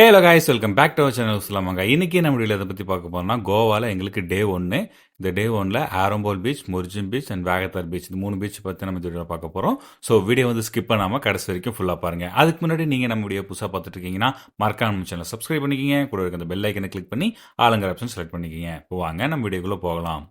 Hello guys, welcome back to our channel சொல்லாமாங்க. இன்றைக்கி நம்ம வீடியோவில் இதை பற்றி பார்க்க போகிறோம்னா, கோவாவில் எங்களுக்கு டே 1. இந்த டே 1ல் ஆரம்போல் பீச், முர்ஜின் பீச் அண்ட் வேகத்தார் பீச், இந்த 3 பீச் பற்றி நம்ம வீடியோவில் பார்க்க போகிறோம். ஸோ வீடியோ வந்து ஸ்கிப் பண்ணாமல் கடைசி வரைக்கும் ஃபுல்லாக பாருங்கள். அதுக்கு முன்னாடி நீங்கள் நம்ம வீடியோ புதுசாக பார்த்துட்டு இருக்கீங்கன்னா மறக்காம நம்ம சேனல் சப்ஸ்கிரைப் பண்ணிக்கிங்க. கூட இருக்க அந்த பெல் ஐக்கனை கிளிக் பண்ணி ஆளுங்கிற ஆப்ஷன் செலக்ட் பண்ணிக்கிங்க. இப்போ வாங்க நம்ம வீடியோக்குள்ளே போகலாம்.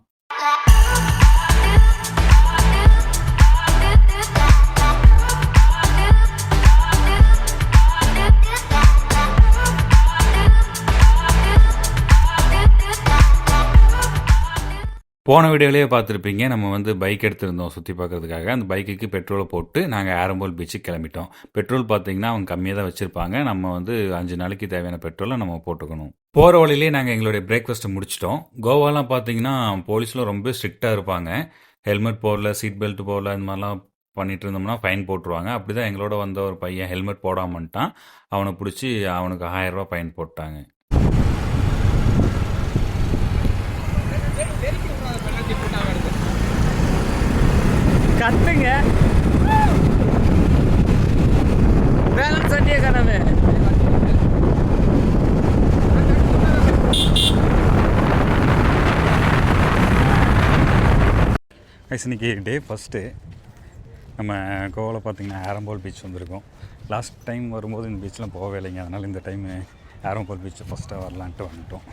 போன வீடியோலேயே பார்த்துருப்பீங்க, நம்ம வந்து பைக் எடுத்திருந்தோம் சுற்றி பார்க்கறதுக்காக. அந்த பைக்குக்கு பெட்ரோலை போட்டு நாங்கள் ஆரம்போல் பீச்சுக்கு கிளம்பிட்டோம். பெட்ரோல் பார்த்தீங்கன்னா அவங்க கம்மியாக தான் வச்சுருப்பாங்க. நம்ம வந்து 5 நாளைக்கு தேவையான பெட்ரோலை நம்ம போட்டுக்கணும். போகிற வழியிலே நாங்கள் எங்களுடைய பிரேக்ஃபாஸ்ட்டை முடிச்சிட்டோம். கோவாலாம் பார்த்தீங்கன்னா போலீஸ்லாம் ரொம்ப ஸ்ட்ரிக்டாக இருப்பாங்க. ஹெல்மெட் போடல, சீட் பெல்ட் போடல, இந்த மாதிரிலாம் பண்ணிட்டு இருந்தோம்னா ஃபைன் போட்டுருவாங்க. அப்படி தான் எங்களோட வந்த ஒரு பையன் ஹெல்மெட் போடாமட்டான். அவனை பிடிச்சி அவனுக்கு 1000 ரூபா ஃபைன் போட்டாங்க. கத்துங்க வேளாண் சட்டிய கனவு. இன்னைக்கு டே ஃபஸ்ட்டு. நம்ம கோவாவில் பார்த்தீங்கன்னா ஆரம்போல் பீச் வந்திருக்கோம். லாஸ்ட் டைம் வரும்போது இந்த பீச்லாம் போகவே இல்லைங்க. அதனால் இந்த டைம் ஆரம்போல் பீச் ஃபஸ்ட்டாக வரலான்ட்டு வந்துட்டோம்.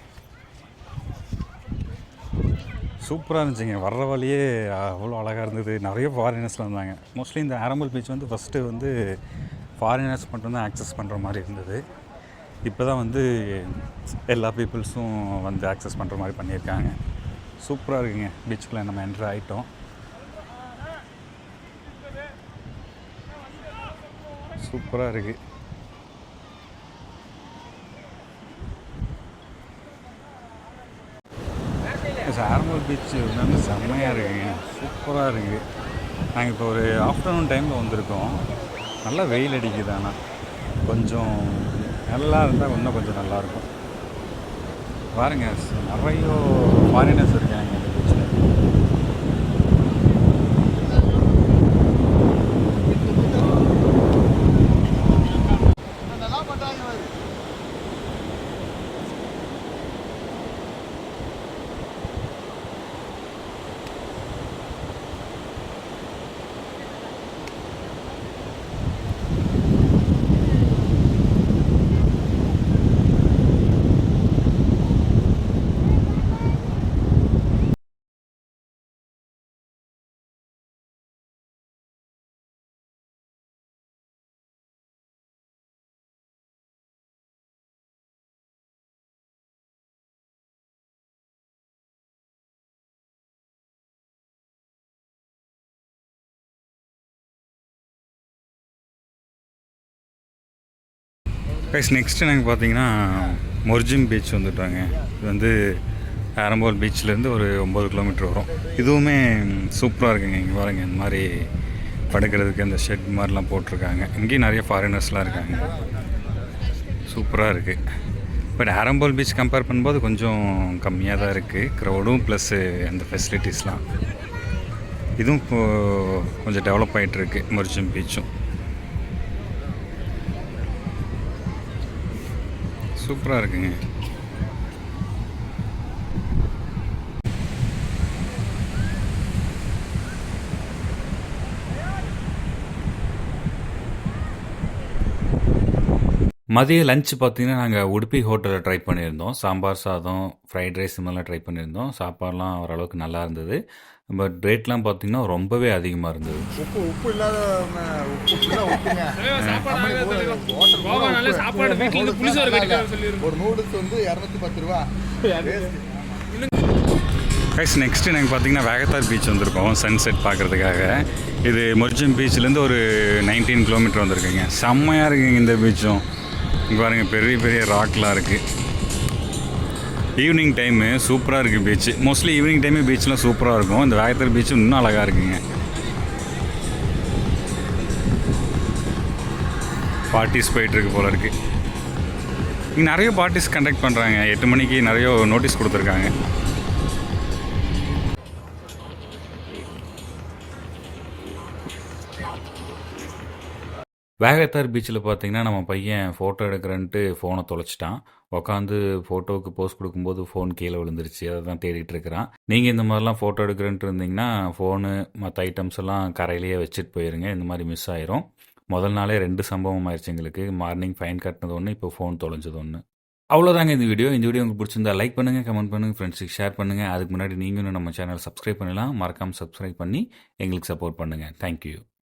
சூப்பராக இருந்துச்சுங்க. வர்ற வழியே அவ்வளோ அழகாக இருந்தது. நிறைய ஃபாரினர்ஸ்லாம் இருந்தாங்க. மோஸ்ட்லி இந்த ஆரம்போல் பீச் வந்து ஃபஸ்ட்டு வந்து ஃபாரினர்ஸ் மட்டும்தான் ஆக்சஸ் பண்ணுற மாதிரி இருந்தது. இப்போ தான் வந்து எல்லா பீப்புள்ஸும் வந்து ஆக்சஸ் பண்ணுற மாதிரி பண்ணியிருக்காங்க. சூப்பராக இருக்குங்க. பீச்சுக்குள்ளே நம்ம என்ட்ரு ஆகிட்டோம். சூப்பராக இருக்குது. ஆரம்போல் பீச்சு வந்து செம்மையாக இருக்குங்க. சூப்பராக இருக்குது. நாங்கள் இப்போ ஒரு ஆஃப்டர்நூன் டைமில் வந்திருக்கோம். நல்லா வெயில் அடிக்குது. ஆனால் கொஞ்சம் நல்லா இருந்தால் இன்னும் கொஞ்சம் நல்லாயிருக்கும். பாருங்க, நிறைய ஃபாரினர்ஸ் இருக்காங்க இந்த பீச்சில். நெக்ஸ்ட்டு நாங்கள் பார்த்தீங்கன்னா முர்ஜின் பீச் வந்துட்டாங்க. இது வந்து ஆரம்போல் பீச்சிலேருந்து ஒரு 9 கிலோமீட்டர் வரும். இதுவுமே சூப்பராக இருக்குங்க. இங்கே பாருங்கள், இந்த மாதிரி படுக்கிறதுக்கு இந்த ஷெட் மாதிரிலாம் போட்டிருக்காங்க. இங்கேயும் நிறைய ஃபாரினர்ஸ்லாம் இருக்காங்க. சூப்பராக இருக்குது. பட் ஆரம்போல் பீச் கம்பேர் பண்ணும்போது கொஞ்சம் கம்மியாக தான் இருக்குது. க்ரௌடும் ப்ளஸ்ஸு அந்த ஃபெசிலிட்டிஸ்லாம். இதுவும் இப்போது கொஞ்சம் டெவலப் ஆகிட்டுருக்கு. முர்ஜின் பீச்சும் சூப்பராக இருக்குங்க. மதிய லஞ்ச் பார்த்தீங்கன்னா நாங்கள் உடுப்பி ஹோட்டலில் ட்ரை பண்ணியிருந்தோம். சாம்பார் சாதம், ஃப்ரைட் ரைஸ் மாதிரிலாம் ட்ரை பண்ணியிருந்தோம். சாப்பாடுலாம் ஓரளவுக்கு நல்லா இருந்தது. பட் ரேட்லாம் பார்த்தீங்கன்னா ரொம்பவே அதிகமாக இருந்தது. உப்பு இல்லாத ஒரு நூடுல்ஸ் வந்து 210 ரூபா. நெக்ஸ்ட்டு நாங்கள் பார்த்தீங்கன்னா வேகத்தார் பீச் வந்திருக்கோம் சன்செட் பார்க்குறதுக்காக. இது முர்ஜின் பீச்லேருந்து ஒரு 19 கிலோமீட்டர் வந்திருக்குங்க. செம்மையாக இருக்குங்க இந்த பீச்சும். இங்கே பாருங்கள், பெரிய பெரிய ராக்லாம் இருக்குது. ஈவினிங் டைமு சூப்பராக இருக்குது பீச்சு. மோஸ்ட்லி ஈவினிங் டைமு பீச்லாம் சூப்பராக இருக்கும். இந்த வேகத்தார் பீச்சு இன்னும் அழகாக இருக்குங்க. பார்ட்டிஸ் போயிட்டுருக்கு போல இருக்குது. இங்கே நிறைய பார்ட்டிஸ் கண்டக்ட் பண்ணுறாங்க. 8 மணிக்கு நிறைய நோட்டீஸ் கொடுத்துருக்காங்க. வேகத்தார் பீச்சில் பார்த்தீங்கன்னா நம்ம பையன் ஃபோட்டோ எடுக்கிறேன்ட்டு ஃபோனை தொலைச்சிட்டான். உட்காந்து ஃபோட்டோவுக்கு போஸ் கொடுக்கும்போது ஃபோன் கீழே விழுந்துருச்சு. அதை தான் தேடிட்டு இருக்கிறான். நீங்கள் இந்த மாதிரிலாம் ஃபோட்டோ எடுக்கிறேன்ட்டு இருந்தீங்கன்னா ஃபோனு மற்ற ஐட்டம்ஸ் எல்லாம் கரையிலேயே வச்சுட்டு போயிருங்க. இந்த மாதிரி மிஸ் ஆயிரும். முதல் நாளே 2 சம்பவம் ஆயிடுச்சு எங்களுக்கு. மார்னிங் ஃபைன் கட்டினது ஒன்று, இப்போ ஃபோன் தொலைஞ்சது ஒன்று. அவ்வளோதாங்க இந்த வீடியோ. இந்த வீடியோ உங்களுக்கு பிடிச்சிருந்தா லைக் பண்ணுங்கள், கமெண்ட் பண்ணுங்கள், ஃப்ரெண்ட்ஸுக்கு ஷேர் பண்ணுங்கள். அதுக்கு முன்னாடி நீங்களும் நம்ம சேனல் சப்ஸ்கிரைப் பண்ணலாம். மறக்காமல் சப்ஸ்கிரைப் பண்ணி எங்களுக்கு சப்போர்ட் பண்ணுங்கள். தேங்க்யூ.